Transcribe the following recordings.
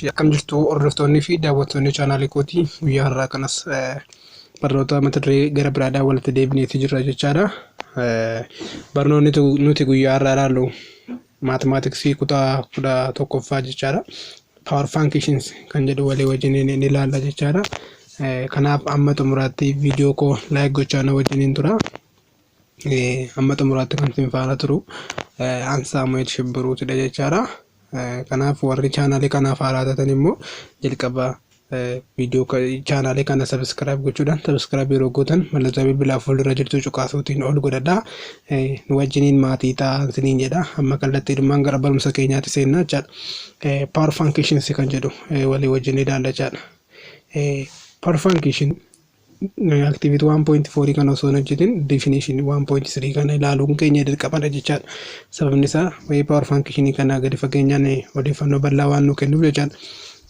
Akkam jirtu hordoftoonni fi daawwattoonni chaanaalii kootii guyyaa har'aa kanas barnoota mata duree gara biraadhaan walitti deebineetii jirra jechaadha. Barnoonni nuti guyyaa har'aa ilaallu maatimaatiksii kutaa 11ffaa jechaadha. Power functions kan jedhu walii wajjiniin ni ilaalla jechaadha. Kanaaf amma xumuraatti viidiyoo koo laayik gochaa na wajjiniin tura. Amma xumuraatti kan isin faana turu Saamu'eel Shibbiruutidha jechaadha. Kanaaf warri chaanaalii kanaaf haaraa taatan immoo jalqaba viidiyoo chaanaalii kana subscribe gochuudhaan subscribe yeroo gootan mallattoo bilbilaa fuuldura jirtu cuqaasuutiin ol godhadhaa. Nu wajjiniin maatii ta'aa isiniin jedha. Amma kallattiidhumaan gara barumsa keenyaatti seennaa jechaadha. Power functions kan jedhu walii wajjin ilaalla jechaadha. Power function activity 1.4 kan osoo hojjetin definition 1.3 kan ilaaluun keenya dirqamadha jechaadha. Sababni isaa power function kana gadi fageenyaan odeeffannoo bal'aa waan nu kennuuf jechaadha.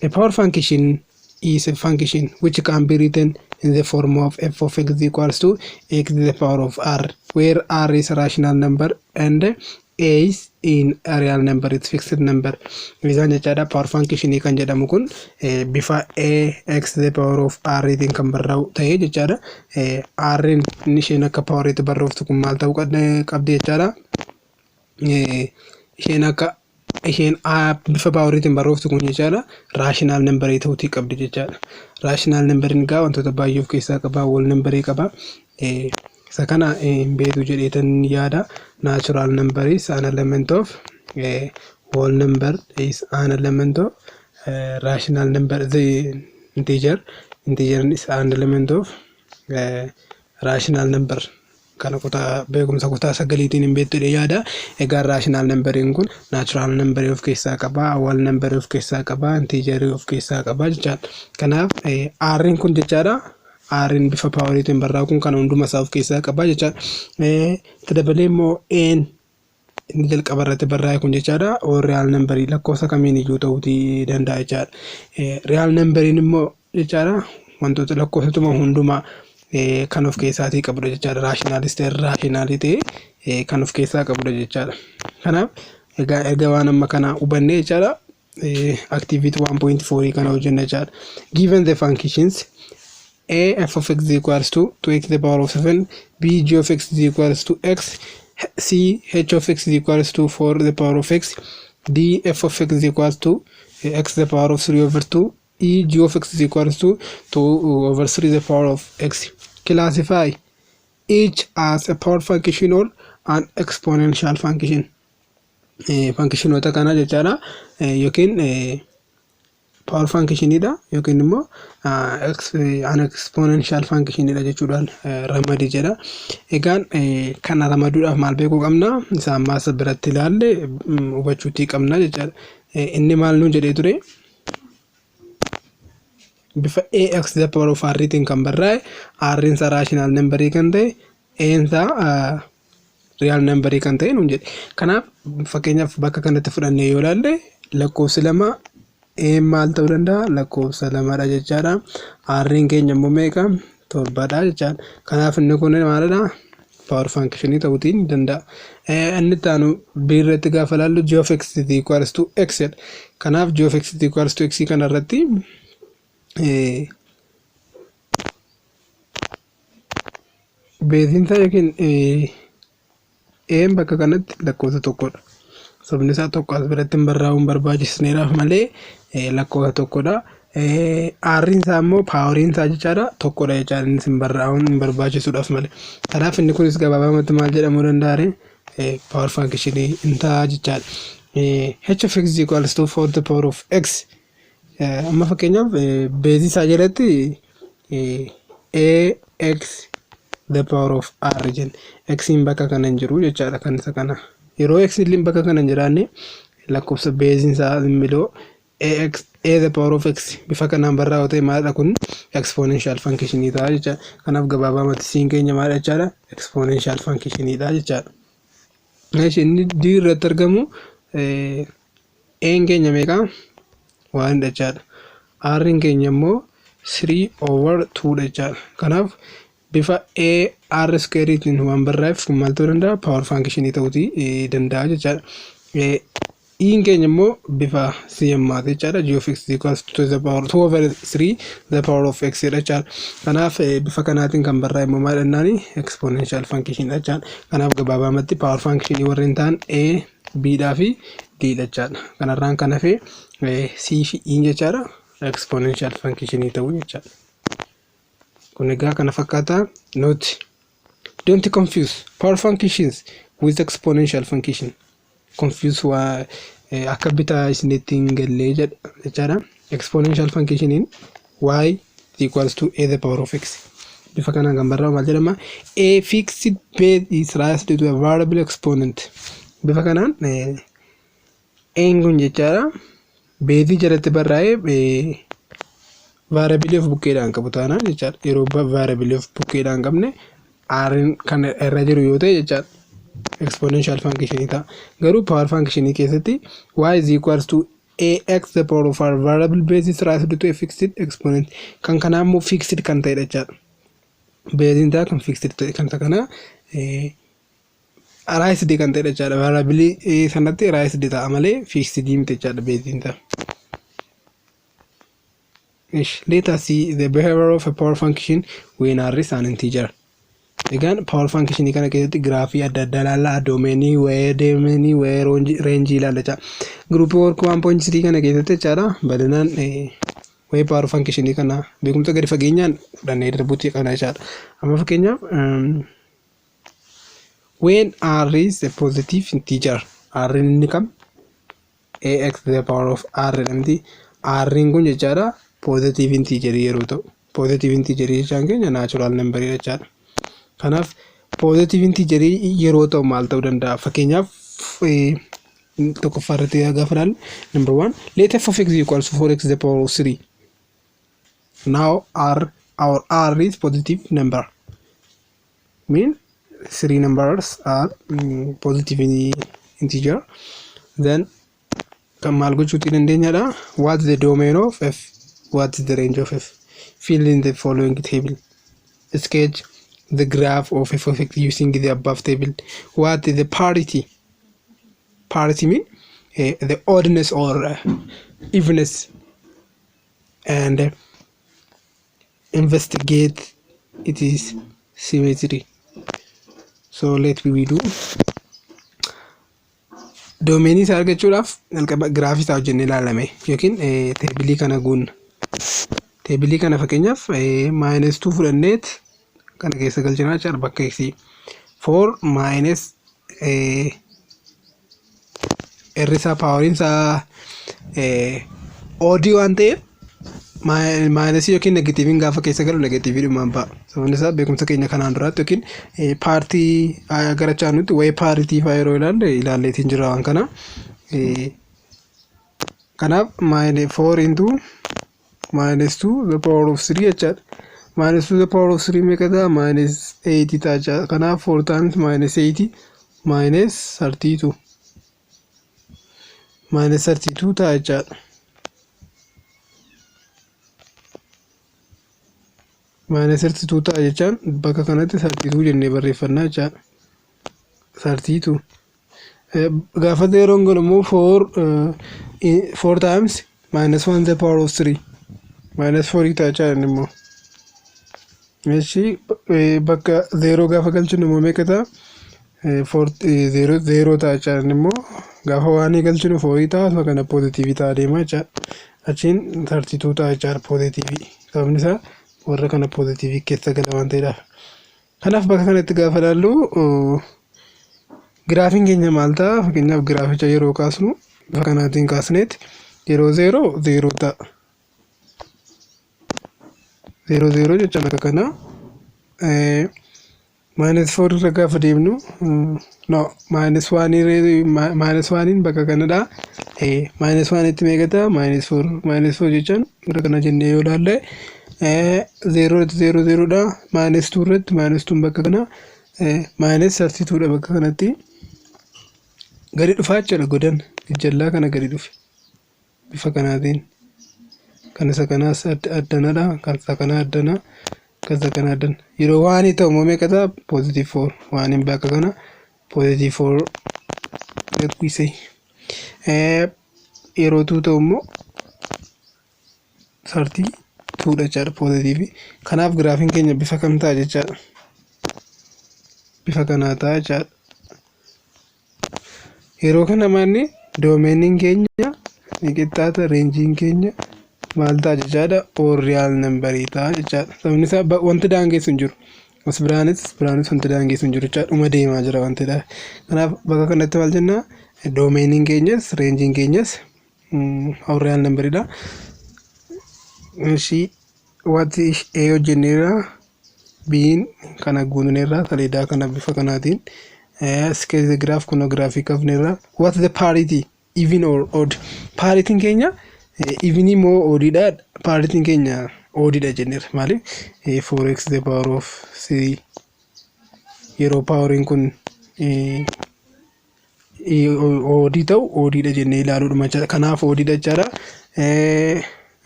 A power function is a function which can be written in the form of f of x equals to x to the power of r, where r is a rational number and a is in a real number, it's fixed number. Isaan jechaadha. Power function kan jedhamu kun bifa a x to the power of r itiin kan barraa'u ta'ee jechaadha. R isheen akka power itti barrooftu kun maal ta'uu qabdi jechaadha. Isheen bifa power itiin barrooftu kun jechaadha rational number ta'uutii qabdi jechaadha. Rational number gaa wantoota baay'ee of keessaa qaba. Whole number qaba. Sakana beetu jedheetan yaada. Natural number is an element of whole number is an element of rational number. The integer is an element of rational number. Kana kutaa beekumsa kutaa sagaliitiin beetu yaada. Egaa rational number kun natural number of keessaa qaba, whole number of keessaa qaba, integer of keessaa qaba jechaadha. Kanaaf r kun jechaadha. R bifa power itiin barraa'u kun kan hunduma isaa of keessaa qaba jechaadha. Dabalee immoo n inni jalqaba irratti barraa'e kun jechaadha. Real number lakkoofsa kamiin iyyuu ta'uutii danda'a jechaadha. Real number immoo jechaadha wantoota lakkoofsatuma hundumaa kan of keessaatii qabudha jechaadha. Rationality kan of keessaa qabudha jechaadha. Kanaaf erga waan amma kana hubannee jechaadha. Activity 1.4 kana hojjenna jechaadha. Given the functions a f of x is equals to 2x to the power of 7, b g of x is equals to x, c h of x is equals to 4 to the power of x, d f of x is equals to x to the power of 3 over 2, e g of x is equals to 2 over 3 to the power of x. Classify each as a power function or an exponential function. Functionoota kana jechaadha yookiin power function ida yookiin immoo an exponential function ida jechuudhaan ramadii jedha. Egaan kana ramaduudhaaf maal beekuu qabna? Isaan maasa biratti ilaalle hubachuutii qabna jechaadha. Inni maal nuun jedhee ture? Bifa ax to the power of r itiin kan barraa'e, r isaa rational number kan ta'e, a isaa real number kan ta'e nuun jedhe. Kanaaf fakkeenyaaf bakka kanatti fudhannee yoo ilaalle lakkoofsi lama maal ta'uu danda'a? Lakkoofsa lamadha jechaadha. R'n keenya immoo meeqa? 7dha jechaadha. Kanaaf inni kun maalidha? Power function ta'uutii ni danda'a. Inni taanu b irratti gaafa ilaallu g of x is equals to x jedha. Kanaaf g of x is equals to x kana irratti beezinsa yookiin bakka kanatti lakkoofsa tokkodha. Sabni isaa tokko as biratti barraa'uun barbaachisneeraaf malee lakkoofsa tokkodha. R'n isaa immoo power'n isaa jechaadha tokkodha jechaadha. Inni sin barraa'uun barbaachisuudhaaf malee. Kanaaf inni kunis gabaabamatti maal jedhamuu danda'a? Power function in ta'a jechaadha. H of x equals to 4 to the power of x. Amma fakkeenyaaf beezii isaa jalatti ax the power of r jenna. X'n bakka kana hin jiru jechaadha. Kan isa kana yeroo x illee bakka kana hin jiraanne lakkoofsa beeziin isaa immoo a the power of x bifa kanaan barraa'u ta'e maalidha kun? Exponential function ta'a jechaadha. Kanaaf gabaabamatti siin keenya maalidha jechaadha? Exponential function dha jechaadha. Inni d irratti argamu n keenya meeqa? 1 jechaadha. R'n keenya immoo 3 over 2 jechaadha. Kanaaf bifa r squareetiin waan barraa'eef maal ta'uu danda'a? Power function ta'uutii danda'a jechaadha. in keenya immoo bifa CMAati jechaadha. G of x equals to the power 2 over 3 the power of x jechaadha. Kanaaf bifa kanaatiin kan barraa'e immoo maal jennaani exponential function jechaadha. Kanaaf gabaabumatti power function warreen ta'an a b dhaa fi d jechaadha. Kanarraan kan hafe c fi e jechaadha exponential function ta'uu jechaadha. Kun egaa kana fakkaata. Note don't confuse power functions with exponential function. Confuse waa akka bitaa isinitti hin galle jechaadha. Exponential function in y equals to a the power of x. Bifa kanaan kan barraa'u maal jedhama? A fixed base is raised to a variable exponent. Bifa kanaan n kun jechaadha beezii jalatti barraa'ee variable of bukkeedhaan qabu taanaan jechaadha. Yeroo variable of bukkeedhaan qabne r kan irra jiru yoo ta'e jechaadha exponential function ta'a. Garuu power function keessatti y is equals to ax the power of our variable base is raised to a fixed exponent. Kan kanaa immoo fixed kan ta'e jechaadha. Beeziin ta'a kan fixed ta'e kan ta'a kana raised kan ta'e jechaadha. Variable sanatti raised ta'a malee fixed miti jechaadha beeziin ta'a. Let us see the behavior of a power function when r is an integer. Egaan power function kana keessatti graafii adda addaa ilaalla. Domainii, where range ilaalla jecha. Group work 1.3 kana keessatti jechaadha. Bal'inaan where power function kana beekumsa gadi fageenyaan fudhannee darbuutti kana jechaadha. Amma fakkeenyaaf when r is a positive integer, r inni kam ax to the power of r jedhamti. R kun jechaadha positive integer yeroo ta'u, positive integer jechaan keenya natural number jechaadha. Kanaaf positive integer yeroo ta'u maal ta'uu danda'a? Fakkeenyaaf tokkoffaa irratti gaafa ilaallu number 1 let f of x equals to 4x to the power of 3. Now our r is positive number. Mean 3 numbers are positive integer. Then kan maal gochuutti dandeenyadha? What is the domain of f? What is the range of f? Fill in the following table. Sketch the graph of f of x using the above table. What is the parity? Parity mean the oddness or evenness, and investigate it is symmetry. So let me do domain is argachuudhaaf jalqaba graaf isaa hojjennee ilaalame yookiin teebilii kana guunna. Teebilii kana fakkeenyaaf -2 fudhanneet kana keessa galchinaa jechaadha bakka x 4 minus irrisaa paawariinsaa oodii waan ta'eef maayinasii yookiin negatiiviin gaafa keessa galu negatiivii dhumaan ba'a. Sababni isaa beekumsa keenya kanaan duraatti yookiin paartii garachaa nutti wayii paaritii fa'aa yeroo ilaalleetiin jira waan kana. Kanaaf -4 into -2 the power of 3 jechaadha. -2 the power of 3 meeqa ta'a? -8 ta'a jechaadha. Kanaaf 4 times -8 -32 -32 ta'a jechaadha. -32 ta'a jechaan bakka kanatti 32 jennee barreeffannaa jechaadha. 32 gaafa zeeroon godhu immoo 4 times -1 the power of 3 -4 ta'a jechaadha immoo. Meeshii bakka zeeroo gaafa galchinu immoo meeqa ta'a? 0 ta'a jechaadha immoo. Gaafa waan galchinu 4 ta'a asuma kana positive ta'a deema jechaadha. Achiin 32 ta'a jechaadha positive. Sababni isaa warra kana positive keessa gala waan ta'eedhaaf. Kanaaf bakka kanatti gaafa ilaallu giraafiin keenya maal ta'a? Fakkeenyaaf giraaficha yeroo kaasnu bifa kanaatiin kaasneet yeroo 0 ta'a. 0 jechaan akka kana -4 irra gaafa deemnu no -1 bakka kanadha. -1 itti meeqa ta'a? -4 jechaan irra kana jennee yoo ilaalle 0 dha. -2 irratti -2 bakka kana -32 dha bakka kanatti gadi dhufaa jechuudha. Godan jallaa kana gadi dhufe bifa kanaatiin. Kan isa kanaas addanadha. Kan isa kana addana. Kan isa kana addana. Yeroo waan ta'u immoo meeqa ta'a? +4. Waan hin bakka kana +4 let me say yeroo 2 ta'u immoo 32 jechaadha positive. Kanaaf giraafiin keenya bifa kam ta'a jechaadha. Bifa kanaa ta'a jechaadha. Yeroo kana manni doomeniin keenya ni qixxaata, reenjiin keenya maal ta'a jechaadha, or real numberii ta'a jechaadha. Sababni isaa wanti daangessu hin jiru. As biraanis wanti daangessu hin jiru jechaadha. Dhuma deemaa jira wantidha. Kanaaf bakka kanatti maal jenna, doomeniin keenyas reenjiin keenyas or real numberidha. Ishii wanti A hojjenneerra B'n kana guutuneerra saleedaa kana bifa kanaatiin scale the graph kun graphic afneerra. What's the parity, even or odd? Paritiin keenya even moo odd dha? Paritiin keenya odd dha jenneerra. Maaliif 4x the power of 3 yeroo poweriin kun odd ta'u odd dha jennee ilaaluudhuma jechaadha. Kanaaf odd dha jechaadha.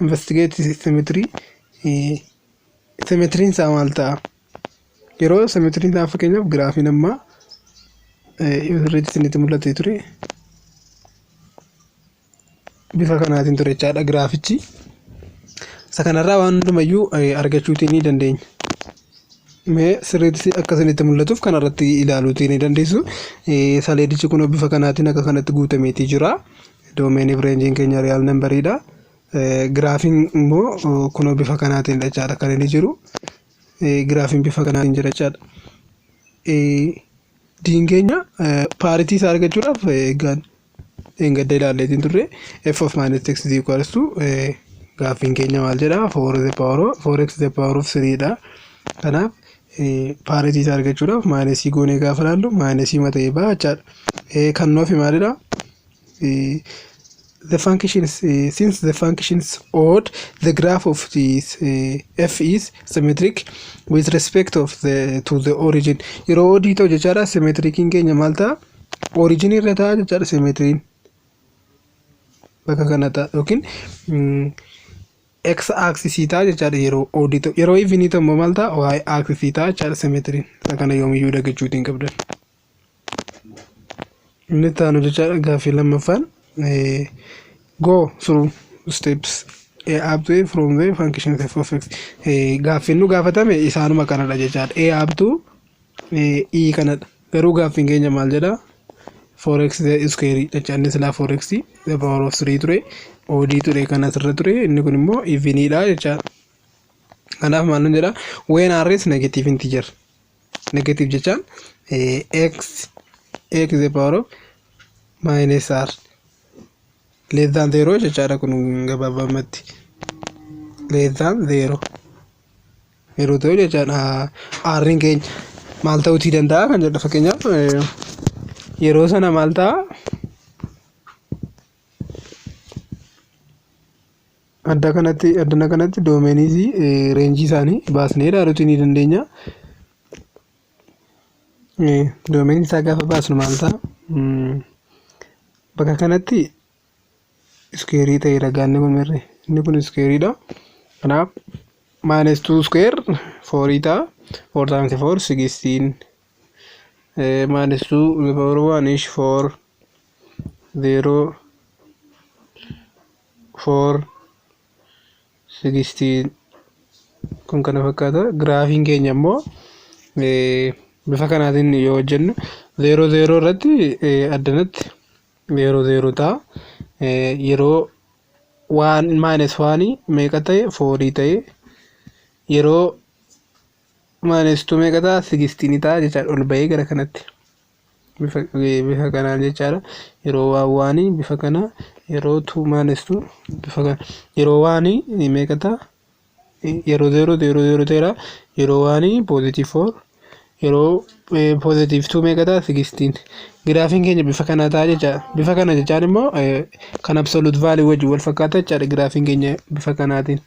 Investigate symmetry. Symmetry isaa maal ta'a? Yeroo symmetry isaa fakkeenyaaf giraafiin amma irratti isinitti mul'atee ture bifa kanaatiin ture jechaadha giraafichi. Isa kanarraa waan hundumayyuu argachuutii ni dandeenya. Mee sirriitti akka isinitti mul'atuuf kanarratti ilaaluutii ni dandeessu. Saleedichi kun bifa kanaatiin akka kanatti guutameetii jira. Doomeenii reenjiin keenya real numberidha. Giraafiin immoo kun bifa kanaatiin jechaadha kan inni jiru. Giraafiin bifa kanaatiin jira jechaadha. Diin keenya paaritii isaa argachuudhaaf eegaan gadda ilaalleetiin turre f of minus x is equals to gaafiin keenya maal jedha 4x the power of 3 dha. Kanaaf paaritii isaa argachuudhaaf maayinasii goonee gaafa laallu maayinasii mata'ee ba'a jechaadha. Kan nuuf maalidha? The functions since the functions odd, the graph of this f is symmetric with respect of to the origin. Yeroo odd ta'u jechaadha symmetricin keenya maal ta'a? Origin irra ta'a jechaadha symmetrin. Bakka kana ta'a yookiin x axis ta'a jechaadha yeroo odd ta'u. Yeroo even ta'u immoo maal ta'a? Y axis ta'a jechaadha symmetrin. Kana yoomiyyuu dagachuutiin qabdan. Inni taanu jechaadha gaaffii lammaffaan. Go through steps up to from the function f of x. Gaaffin nu gaafatame isaanuma kanadha jechaadha. Up to e kanadha. Garuu gaaffiin keenya maal jedha? 4x the square jechaadha. Silaa 4x the power of 3 ture. Odd ture kana asirra ture. Inni kun immoo evenidha jechaadha. Kanaaf maal nu jedha? When r is negative integer. Negative jechaan x the power of minus r less than 0 jechaadha kun gabaabamatti less than 0 yeroo ta'u jechaadha. R'n keenya maal ta'uutii danda'a kan jedha fakkeenyaaf yeroo sana maal ta'a? Addana kanatti doomeenii reenjii isaanii baasnee ilaaluutii ni dandeenya. Doomeenii isaa gaafa baasnu maal ta'a? Bakka kanatti square ta'e ragaanni kun mirre inni kun square dha. Kanaaf minus 2 square 4 ta'a. 4 times 4 16 minus 2 the power 1 is 4 0 4 16 kun kana fakkaata. Giraafiin keenya immoo bifa kanaatiin yoo hojjennu 0 0 irratti addanatti 0 0 ta'a. Yeroo 1 minus 1 meeqa ta'e 4 ta'e. Yeroo minus 2 meeqa ta'a 16 ta'a jechaadha. Ol bahee gara kanatti bifa kanaan jechaadha. Yeroo 1 bifa kana, yeroo 2 minus 2 bifa kana. Yeroo 1 meeqa ta'a? Yeroo 0 0 0 ta'edha. Yeroo 1 positive 4. Yeroo positive 2 meeqa ta'a? 16. Giraafiin keenya bifa kana ta'a jechaadha. Bifa kana jechaan immoo kan absolute value wajjin wal fakkaata jechaadha. Giraafiin keenya bifa kanaatiin.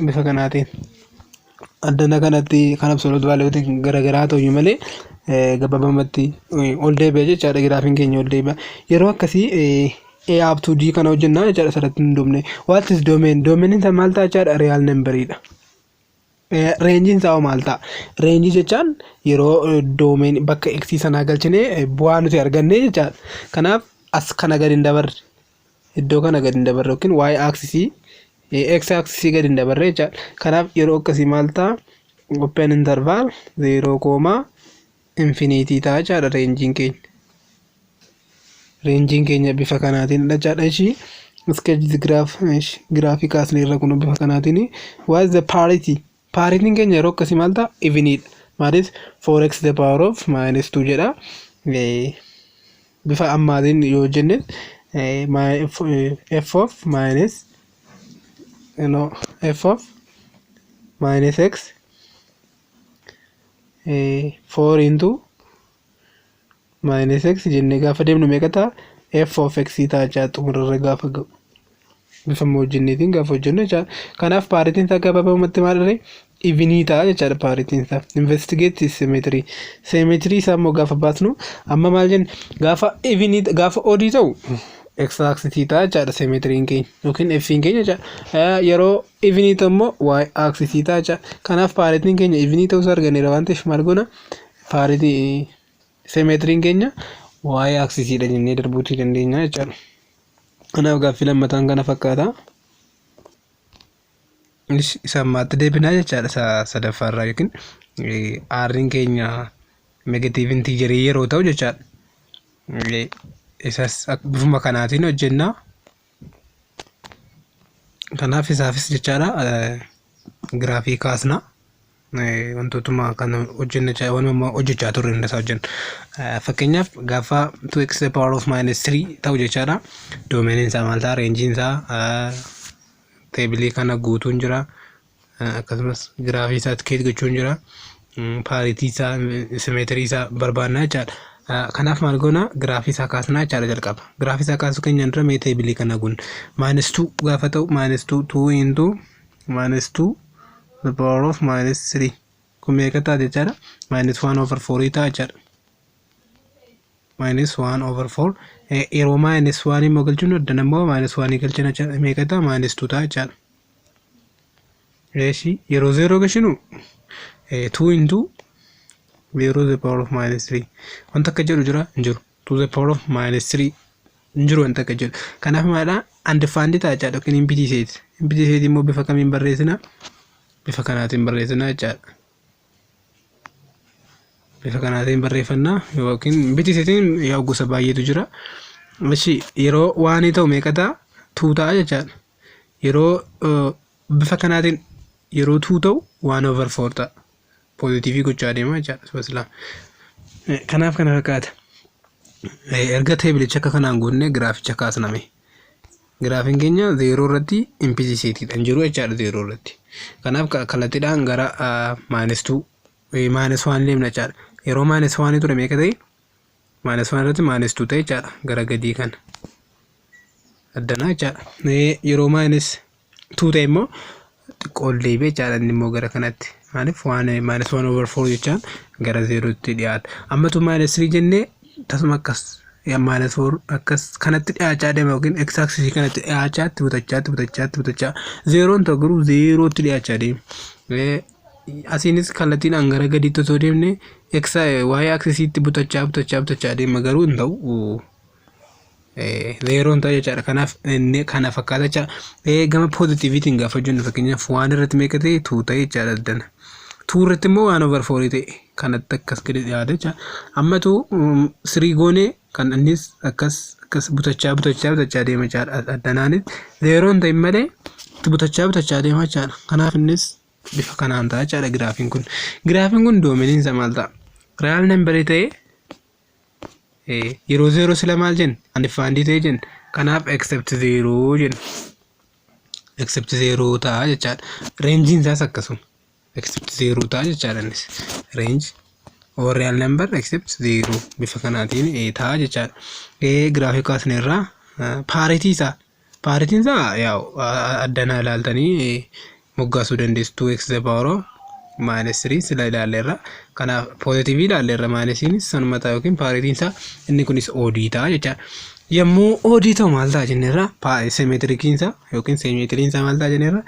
Bifa kanaatiin. Addana kanatti kan absolute value wajjin garagaraa ta'u malee gabaabamatti ol deebi'a jechaadha. Giraafiin keenya ol deebi'a. Yeroo akkasii A up to D kana hojjennaa jechaadha. Asirratti hin dhumne. What is domain? Domain isa maal ta'a jechaadha? Real number dha. reenjiin isaa maal ta'a? Reenjii jechaan yeroo doomeen bakka x sanaa galchinee bu'aa nuti arganne jechaadha. Kanaaf as kana gadi hin dabarre, iddoo kana gadi hin dabarre yookiin y axisii x axisii gadi hin dabarre jechaadha. Kanaaf yeroo akkasii maal ta'a? Open interval 0, infinity ta'a jechaadha reenjiin keenya. Reenjiin keenya bifa kanaatiin jechaadha. Ishii sketch graph graafii kaasne irra kun bifa kanaatiin what is the parity? Paritiin keenya yeroo akkasii maal ta'a? Evenidha. Maalis 4x the power of minus 2 jedha. Bifa ammaatiin yoo jenne f of minus x 4 into minus x jennee gaafa deemnu meeqa ta'a? F of x ta'a jechaadha xumurarra gaafa ga'u. Bifa hojjenneetiin gaafa hojjennu jechaadha. Kanaaf paaritiin isaa gabaabumatti maalirree? Evenii ta'a jechaadha paaritiin isaa. Investigate symmetry. Symmetry isaa immoo gaafa baasnu amma maal jenna? Gaafa evenii gaafa odii ta'u x axis ta'a jechaadha symmetryin keenya yookiin f'n keenya jechaadha. Yeroo evenii ta'u immoo y axis ta'a jechaadha. Kanaaf paaritiin keenya evenii ta'uu isaa arganneera waan ta'eef maal goona? Paaritii symmetryin keenya y axis dha jennee darbuutii dandeenya jechaadha. Kanaaf gaaffii lammataan kana fakkaata. Isa ammaatti deebinaa jechaadha sadaffaarraa yookiin r'n keenya negative integerii yeroo ta'u jechaadha. Isas bifuma kanaatiin hojjennaa. Kanaaf isaafis jechaadha giraafii kaasna. Wantootuma kan hojjechaa turre hundasaa hojjenna. Fakkeenyaaf gaafa 2x the power of minus 3 ta'u jechaadha. Doomeniin isaa maal ta'a? Reenjiin isaa teebilii kana guutuun jira. Akkasumas giraafii isaa tikeet gochuun jira. Paaritii isaa simeetirii isaa barbaadna jechaadha. Kanaaf maal goona? Giraafii isaa kaasnaa jechaadha jalqaba. Giraafii isaa kaasuu keenyaan dura mee teebilii kana gun minus 2 gaafa ta'u minus 2 into minus 2 the power of minus 3 kun meeqa ta'a jechaadha? Minus 1 over 4 ta'a jechaadha. Minus 1 over 4 yeroo minus 1 immoo galchuun adda immoo minus 1 galchina jechaadha. Meeqa ta'a? Minus 2 ta'a jechaadha. Yeroo 0 galchinu 2 into 0 the power of minus 3 wanta akka jedhu jira hin jiru. 2 the power of minus 3 hin jiru wanta akka jedhu. Kanaaf maadha? Undefined ta'a jechaadha yookiin implicit. Implicit immoo bifa kamiin barreessina? Bifa kanaatiin barreessina jechaadha. Bifa kanaatiin barreeffannaa yookiin implicittiin yaa gosa baay'eetu jira. Yeroo waan ta'u meeqa ta'a? 2 ta'a jechaadha. Yeroo bifa kanaatiin yeroo 2 ta'u 1 over 4 ta'a. Positivii gochaa deema jechaadha. Kanaaf kana fakkaata. Erga teebilicha akka kanaan guunnee giraaficha kaasname. Giraafiin keenya 0 irratti implicitidha hin jiru jechaadha 0 irratti. Kanaaf kallattiidhaan gara -2 -1 deemna jechaadha. Yeroo -1 ture meeqa ta'e? -1 irratti -2 ta'e jechaadha gara gadii kana. Addanaa jechaadha. Yeroo -2 ta'e immoo xiqqoo deebi'ee jechaadha inni immoo gara kanatti. Maaliif -1 over 4 jechaan gara 0tti dhiyaata. Ammatu -3 jennee tasuma akkas -4 akkas kanatti dhiyaachaa deema yookiin x axis kanatti dhiyaachaatti butachaa 0 ta'u garuu 0tti dhiyaachaa deema. Asiinis kallattiidhaan gara gadiitti osoo deemne x y axisiitti butachaa deema garuu hin ta'u 0 ta'u jechaadha. Kanaaf inni kana fakkaata jechaadha. Gama positiviitiin gaafa jennu fakkeenyaaf waan irratti meeqa ta'e 2 ta'e jechaadha addana. 2 irratti immoo 1 over 4 ta'e kanatti akkas gadi dhiyaata jechaadha. Ammatu 3 goonee kan innis akkas butachaa deema jechaadha. Addanaanis 0 ta'e malee butachaa deema jechaadha. Kanaaf innis bifa kanaan ta'a jechaadha giraafiin kun. Giraafiin kun doomeniin isaa maal ta'a? Real number ta'e yeroo 0 sila maal jenna? Undefined ta'e jenna. Kanaaf except 0 jenna. Except 0 ta'a jechaadha. Rangein isaas akkasuma. Except 0 ta'a jechaadha innis. Range or real number except 0 bifa kanaatiin ta'a jechaadha. Giraafii kaasne irraa paritiin isaa yaa addanaa ilaaltanii moggaasuu dandeessu. 2x the power of minus 3 sila ilaalleerra. Kanaaf positive ilaalleerra minusini sanuma ta'a yookiin paritiin isaa inni kunis odd ta'a jechaadha. Yommuu odd ta'u maal ta'a jenneerra? Symmetrikiin isaa yookiin symmetriin isaa maal ta'a jenneerra?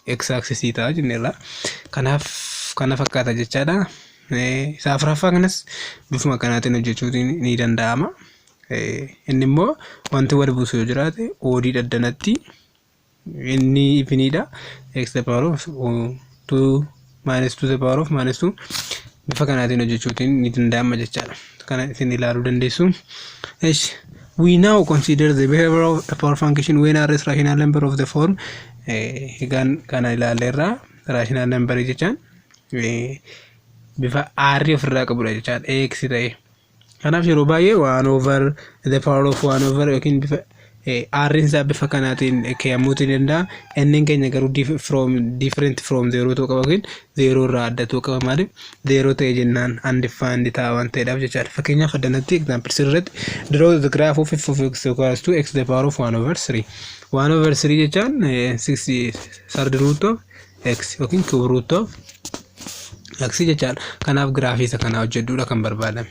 x axis ta'a jenneerra. Kanaaf kana fakkaata jechaadha. Isa afuraffaa kanas bifuma kanaatiin hojjechuutiin ni danda'ama. Inni immoo wanti wal buusu yoo jiraate OD daddanatti inni ifiniidha. X to the power of 2 minus 2 to the power of minus 2 bifa kanaatiin hojjechuutiin ni danda'ama jechaadha. Kana isin ilaaluu dandeessu. We now consider the behavior of a power function when R is rational number of the form. Egaan kana ilaalleerra rational number jechaan bifa R ofirraa qabudha jechaadha. X ta'e. Kanaaf yeroo baay'ee 1 over the power of 1 over yookiin bifa R isaa bifa kanaatiin keeyyamuutii danda'a. Inni keenya garuu different from 0 ta'uu qaba yookiin 0 irraa adda ta'uu qaba. Maaliif 0 ta'e jennaan undefined ta'a waan ta'eedhaaf jechaadha. Fakkeenyaaf addanatti example sirriitti draw the graph of f of x equals to x to the power of 1 over 3. 1 over 3 jechaan 6 third root of x yookiin cube root of x jechaadha. Kanaaf giraafii isa kanaa hojjedhuudha kan barbaadame.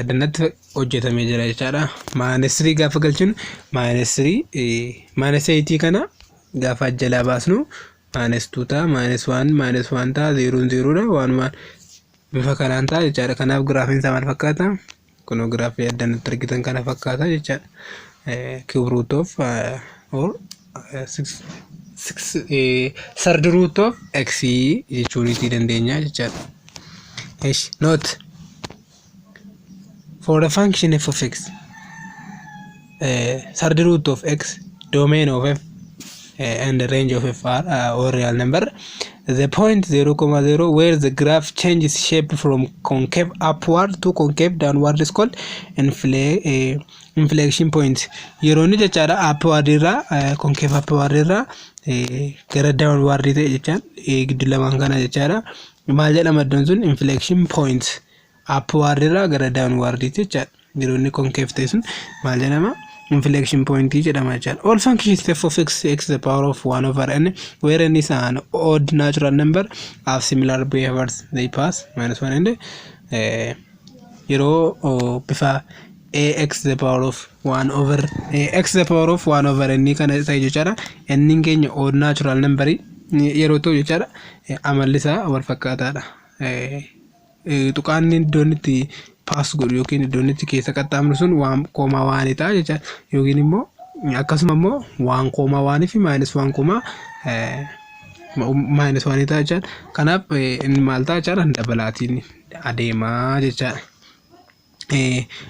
Addanatti hojjetamee jira jechaadha. -3 gaafa galchinu -8 kana gaafa jalaa baasnu -2 ta'a, -1 ta'a, 0 0 dha, 1 bifa kanaan ta'a jechaadha. Kanaaf giraafiin isaa maal fakkaata? Kunoo giraafii addanatti argitan kana fakkaata jechaadha. Cube root of or 6 third root of x jechuun itti dandeenya jechaadha. Note for a function f of x, third root of x, domain of f, and the range of f are all real number. The point 0, 0 where the graph changes shape from concave upward to concave downward is called inflection point. Yeroo inni jechaadha upward irraa concave upward irraa gara downward ta'e jechaan giddu lamaan kana jechaadha. Maal jedhama iddoon sun? Inflection point. Upward irraa gara downward jechaadha. Yeroo inni concave ta'e sun maal jedhama? Inflection point jedhama jechaadha. All functions f of x to the power of 1 over n where n is an odd natural number have similar behaviors. They pass -1 and yeroo bifa x to the power of 1 over x to the power of 1 over n kana ta'e jechaadha. N keenya odd natural number yeroo ta'u jechaadha. Amalli isaa wal fakkaataadha. Tuqaanni iddoon itti paas godhu yookiin iddoon itti keessa qaxxaamuru sun 1,1 ta'a jechaadha. Yookiin immoo akkasuma immoo 1,1 fi -1 ta'a jechaadha. Kanaaf inni maal ta'a jechaadha? Dabalaatiin adeemaa jechaadha.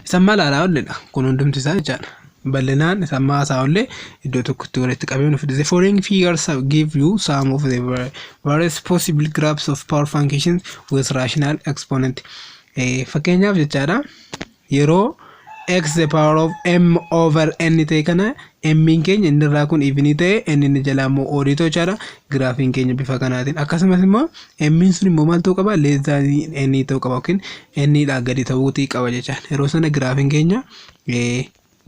Isa maal haaraa olleedha kun hundumti isaa jechaadha. Bal'inaan isa maasaa ollee iddoo tokkotti walitti qabee nuuf fide. The following figures give you some of the various possible graphs of power functions with rational exponent. Fakkeenyaaf jechaadha yeroo x the power of m over n ta'e kana m keenya inni irraa kun even ta'e n inni jalaa immoo odd ta'u jechaadha. Giraafiin keenya bifa kanaatiin akkasumas immoo m sun immoo maal ta'uu qaba? Less than n ta'uu qaba yookiin n dhaa gadi ta'uu qaba jechaadha. Yeroo sana giraafiin keenya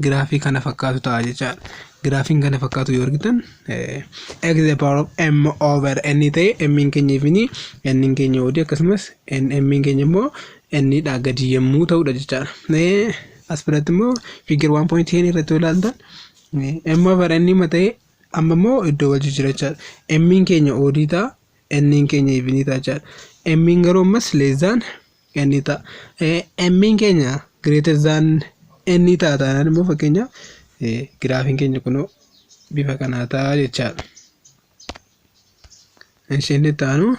giraafii kana fakkaatu ta'a jechaadha. Giraafiin kana fakkaatu yoo argitan x the power of m over n ta'e m keenya even n keenya odd akkasumas m keenya immoo n dhaa gadi yommuu ta'udha jechaadha. As biratti immoo figure 1.10 irratti ilaaltan m over n ta'e amma immoo iddoo wal jijjiirra jechaadha. M keenya odd ta'a, n keenya even ta'a jechaadha. M garuu ammas less than n ta'a. M keenya greater than n ta'a taanaan immoo fakkeenyaaf giraafiin keenya kunoo bifa kanaa ta'a jechaadha. Isheen taanu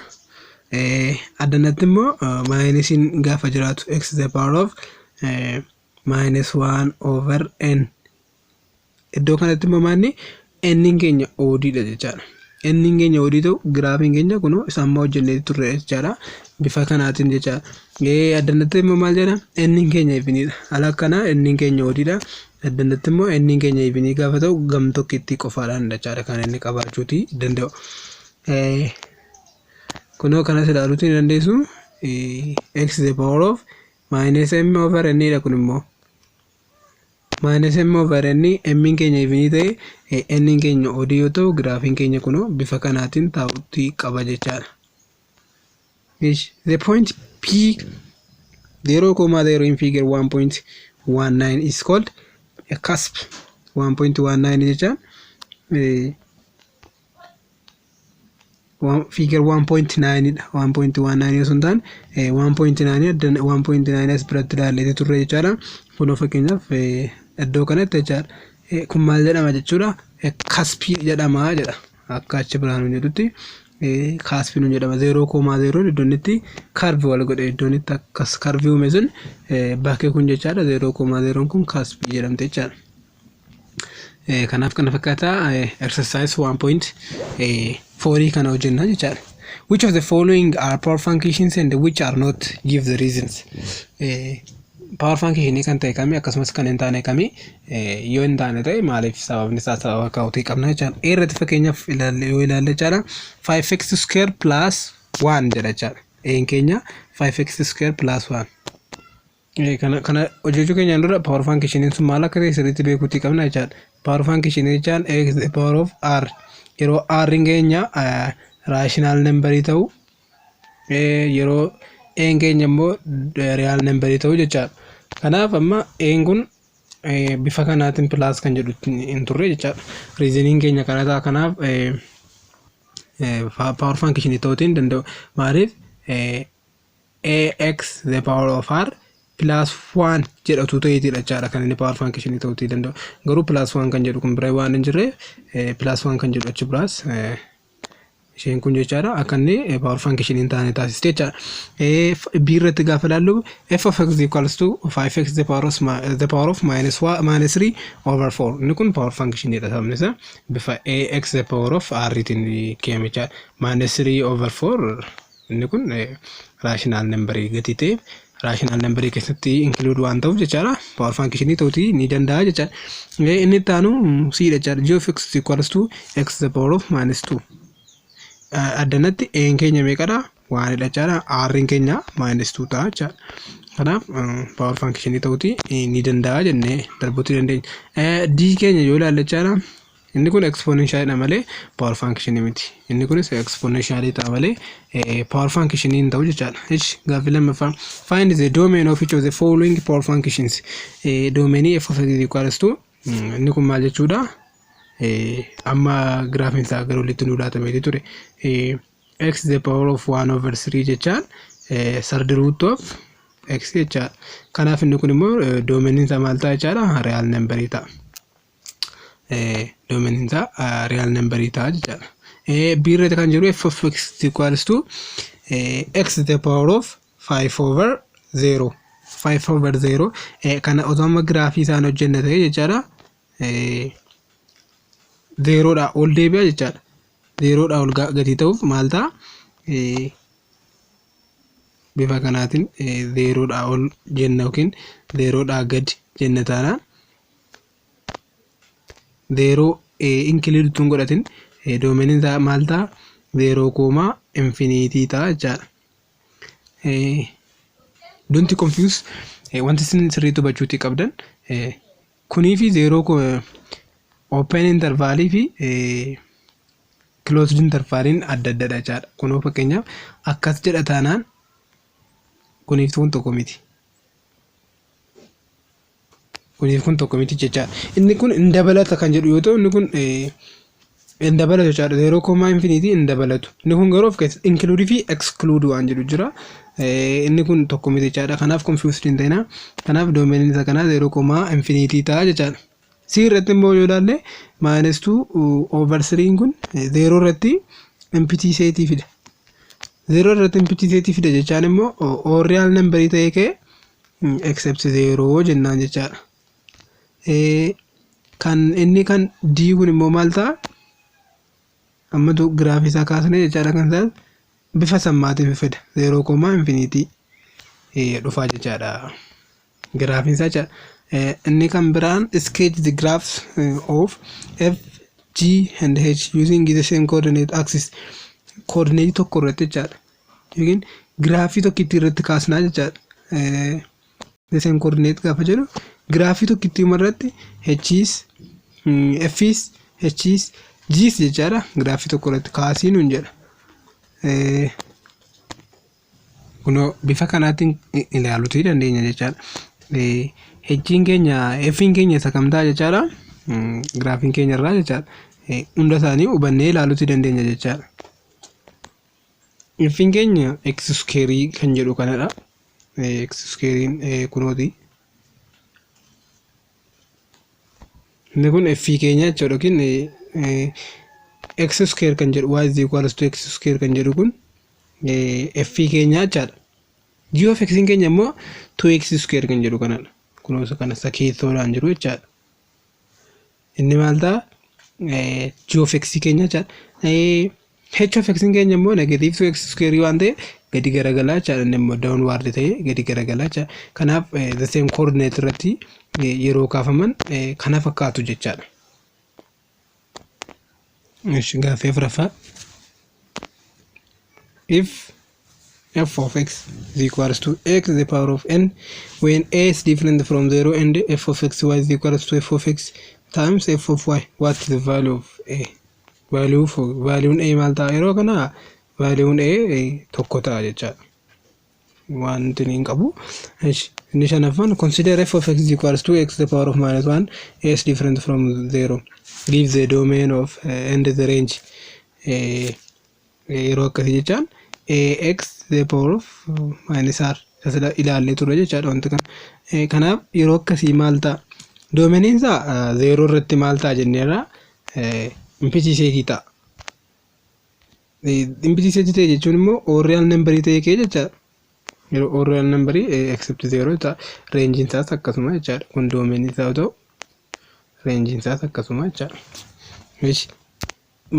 addanatti immoo maayinisiin gaafa jiraatu x to the power of -1 over n. Iddoo kanatti immoo maanni n keenya oddidha jechaadha. N keenya odd ta'u giraafiin keenya kunoo isa amma hojjennee turre jechaadha. Bifa kanaatiin jechaadha. Addanatti immoo maal jedha? N keenya evenidha. Ala kana n keenya oddidha. Addanatti immoo n keenya even gaafa ta'u gam tokkitti qofaadhaan jechaadha kan inni qabaachuuti danda'u. Kunoo kanas ilaaluuti ni dandeessu. X to the power of -m over n dha kun immoo -m over n m keenya even ta'e n keenya odd yoo ta'u giraafiin keenya kunoo bifa kanaatiin ta'uuti qaba jechaadha. The point P 0,0 in figure 1.19 is called a cusp. 1.19 jecha figure 1.9 dha 1.19 sun tan 1.9 addan 1.9 as biratti ilaallee turre jechaadha. Kun fakkeenyaaf iddoo kanatti jechaadha. Kun maal jedhama jechuudha? Kaspii jedhama jedha. Akka achi biraan jedhutti kaspii jedhama 0.0 iddoon itti karvi wal godhe iddoon itti akkas karvi uume sun bakkee kun jechaadha 0.0 kun kaspii jedhamte jechaadha. Kanaaf kana fakkaata exercise 1.4 kana hojjenna jechaadha. Which of the following are power functions and which are not? Give the reasons. Power function kan ta'e kami akkasumas kan hin taane kami yoo hin taane ta'e maaliif sababni isaa sababa kaa'uutii qabna jechaadha. Irratti fakkeenyaaf yoo ilaalle jechaadha 5x square plus 1 jedha jechaadha. Keenya 5x square plus 1. Kana hojjechuu keenyaan dura power function sun maal akka ta'e sirriitti beekuutii qabna jechaadha. Power function jechaan x to the power of r yeroo r keenya rational number ta'u yeroo keenya immoo real number ta'u jechaadha. Kanaaf amma kun bifa kanaatiin plus kan jedhu hin turre jechaadha. Reasoning keenya kana ta'a. Kanaaf power function ta'uutiin danda'u maaliif ax the power of r plus 1 jedhatu ta'eeti jechaadha kan inni power function ta'uutii danda'u. Garuu plus 1 kan jedhu kun bira waan hin jirre plus 1 kan jedhu achi biraas isheen kun jechaadha akka inni power function hin taane taasiste jechaadha. B irratti gaafa ilaallu f of x equals to 5x the power of minus 3 over 4 inni kun power function jedha sababni isaa bifa ax the power of r tiin kenname jechaadha. Minus 3 over 4 inni kun rational number gati ta'e rational number keessatti include waan ta'uuf jechaadha power function ta'uutii ni danda'a jechaadha. Inni taanu c jechaadha. G of x equals to x the power of minus 2 addanatti keenya meeqadha waan jechaadha r keenya minus 2 ta'a jechaadha. Kanaaf power function ta'uutii ni danda'a jennee darbuutii dandeenya. D keenya yoo ilaalle jechaadha inni kun exponential dha malee power function miti. Inni kunis exponential ta'a malee power function hin ta'u jechaadha. Gaaffii lammaffaa find the domain of each of the following power functions. Domain f of x equals to inni kun maal jechuudha? Amma graafiin isaa gara olitti nu laatamee ture x the power of 1 over 3 jechaan third root of x jechaadha. Kanaaf inni kun immoo domain isaa maal ta'a jechaadha? Real number ta'a. Domain isaa real number ta'a jechaadha. B irratti kan jiru f of x equals to x the power of 5 over 0 kana otoo amma graafii isaan hojjenna ta'e jechaadha. 0 dha ol deebi'a jechaadha. 0 dha ol gadi ta'uuf maal ta'a? Bifa kanaatiin 0 dha ol jenna yookiin 0 dha gadi jenna taanaan 0 include tun godhatin domain isaa maal ta'a? 0, infinity ta'a jechaadha. Don't confuse wanti isin sirriitti hubachuutii qabdan kunii fi 0 open interval fi closed interval adda addadha jechaadha. Kunoo fakkeenyaaf akkas jedha taanaan kuniif kun tokko miti. Kuniif kun tokko miti jechaadha. Inni kun hin dabalata kan jedhu yoo ta'u inni kun hin dabalatu jechaadha. 0, infinity hin dabalatu. Inni kun garuu of keessatti include fi exclude waan jedhu jira. Inni kun tokko miti jechaadha. Kanaaf confused hin ta'ina. Kanaaf domain isa kanaa 0, infinity ta'a jechaadha. C irratti immoo yoo ilaalle minus 2 over 3 kun 0 irratti empty set fida. 0 irratti empty set fida jechaan immoo all real number ta'ee kee except 0 jennaan jechaadha. Kan inni kan D kun immoo maal ta'a? Ammatu graafii isaa kaasnee jechaadha kan ta'a bifa sammaatiin fida 0, infinity dhufaa jechaadha. Graafiin isaa jechaadha. Inni kan biraan sketch the graphs of f, g and h using the same coordinate axis. Coordinate tokko irratti jechaadha. Yookiin graafii tokkitti irratti kaasnaa jechaadha. The same coordinate gaafa jedhu graafii tokkitti irratti h's, f's, h's, g's jechaadha. Graafii tokko irratti kaasii nuun jedha. Kunoo bifa kanaatiin ilaaluutii dandeenya jechaadha. H'in keenya f'in keenya isa kam ta'a jechaadha. Graafiin keenya irraa jechaadha. Hunda isaanii hubannee ilaaluutii dandeenya jechaadha. F'n keenya x square kan jedhu kanadha. X square kunooti. Inni kun f keenya jechuudha yookiin x square kan jedhu y is equals to x square kan jedhu kun f keenya jechaadha. G of x keenya immoo 2x square kan jedhu kanadha. Kunuunsa kana sakeessoodhaan jiru jechaadha. Inni maal ta'a? G of x keenya jechaadha. H of x keenya immoo negative 2x square waan ta'e gadi garagalaa jechaadha. Inni immoo downward ta'e gadi garagalaa jechaadha. Kanaaf the same coordinate irratti yeroo kaafaman kana fakkaatu jechaadha. Gaaffii afuraffaa. If f of x is equals to x to the power of n when a is different from 0 and f of x y is equals to f of x times f of y, what is the value of a? Value a maal ta'a yeroo kana value a tokko ta'a jechaadha. Wanti hin qabu. Inni shanaffaan consider f of x is equals to x to the power of minus 1 a is different from 0. Give the domain of and the range. Yeroo akkasii jechaan x to the power of minus r asirra ilaallee turre jechaadha wanti kana. Kanaaf yeroo akkasii maal ta'a? Doomeniin isaa 0 irratti maal ta'a jenneerra implicitly ta'a. Implicitly ta'e jechuun immoo all real number ta'e kee jechaadha. Yeroo all real number except 0 ta'a. Range isaas akkasuma jechaadha. Kun doomeniin isaa ta'u range isaas akkasuma jechaadha.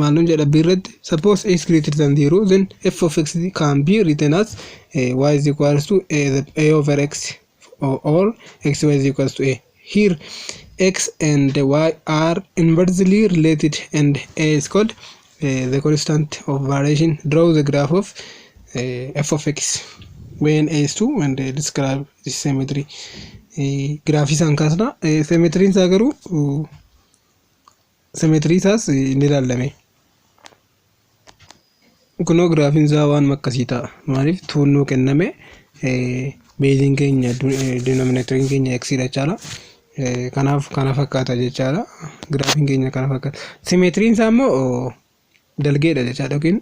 Maalum jedha birratti suppose a is greater than 0 then f of x can be written as y is equals to a over x or x y is equals to a. Here x and y are inversely related and a is called the constant of variation. Draw the graph of f of x when a is 2 and describe the symmetry. Graph isaan kaasna symmetry isaa garuu symmetry isaas ni ilaalame. Kunoo graafiin isaa waan makkasii ta'a. Maaliif tuunnoo kenname beeziin keenya denominatoriin keenya x dha jechaadha. Kanaaf kana fakkaata jechaadha. Graafiin keenya kana fakkaata. Symmetriin isaa immoo dalgeedha jechaadha yookiin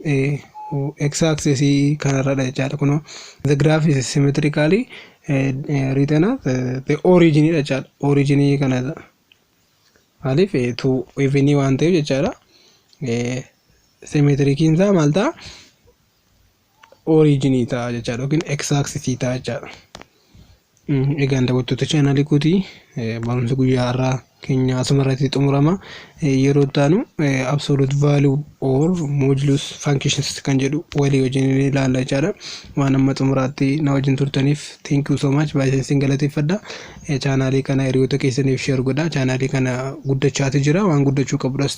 x axis kanarradha jechaadha. Kunoo the graph is symmetrically written as the origin dha jechaadha. Origin kanadha. Maaliif tu even waan ta'eef jechaadha. Symmetriin isaa maal ta'a? Origin ta'a jechaadha yookiin x axis ta'a jechaadha. Egaan daawwattoota chaanaalii kootii barumsa guyyaa har'aa keenya asumarratti xumurama. Yeroo taanu absolute value or modulus functions kan jedhu walii wajjin ilaalla jechaadha. Waan amma xumuraatti na wajjin turtaniif thank you so much. Baay'ee isin galateeffadha. Chaanaalii kana hiriyoota keessaniif share godhaa. Chaanaalii kana guddachaati jira. Waan guddachuu qabudhas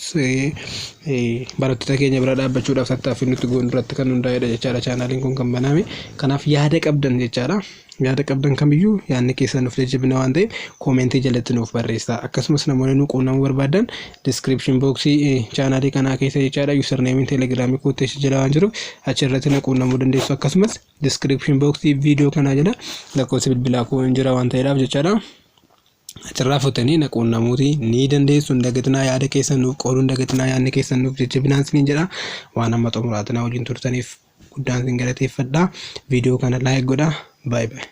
barattoota keenya bira dhaabbachuudhaaf tattaaffii nuti goonu irratti kan hundaa'edha jechaadha. Chaanaaliin kun kan baname. Kanaaf yaada qabdan jechaadha. Yaada qabdan kamiyyuu yaadni keessan nuuf jajjabina waan ta'eef koomentii jalatti nuuf barreessaa. Akkasumas namoonni nu quunnamuu barbaadan description boxii chaanaalii kanaa keessa jechaadha username telegramii kooteessi jala waan jiruuf achirratti na quunnamuu dandeessu. Akkasumas description boxii viidiyoo kanaa jala lakkoofsa bilbilaa koo hin jira waan ta'eedhaaf jechaadha. Achirraa fuutanii na quunnamuutii ni dandeessu. Dagatinaa yaada keessan nuuf qooduu dagatinaa yaadni keessan nuuf jajjabinaan isiniin jedha. Waan amma xumuraatina wajjin turtaniif guddaan isin galateeffadha. Viidiyoo kana like godhaa. Bye bye.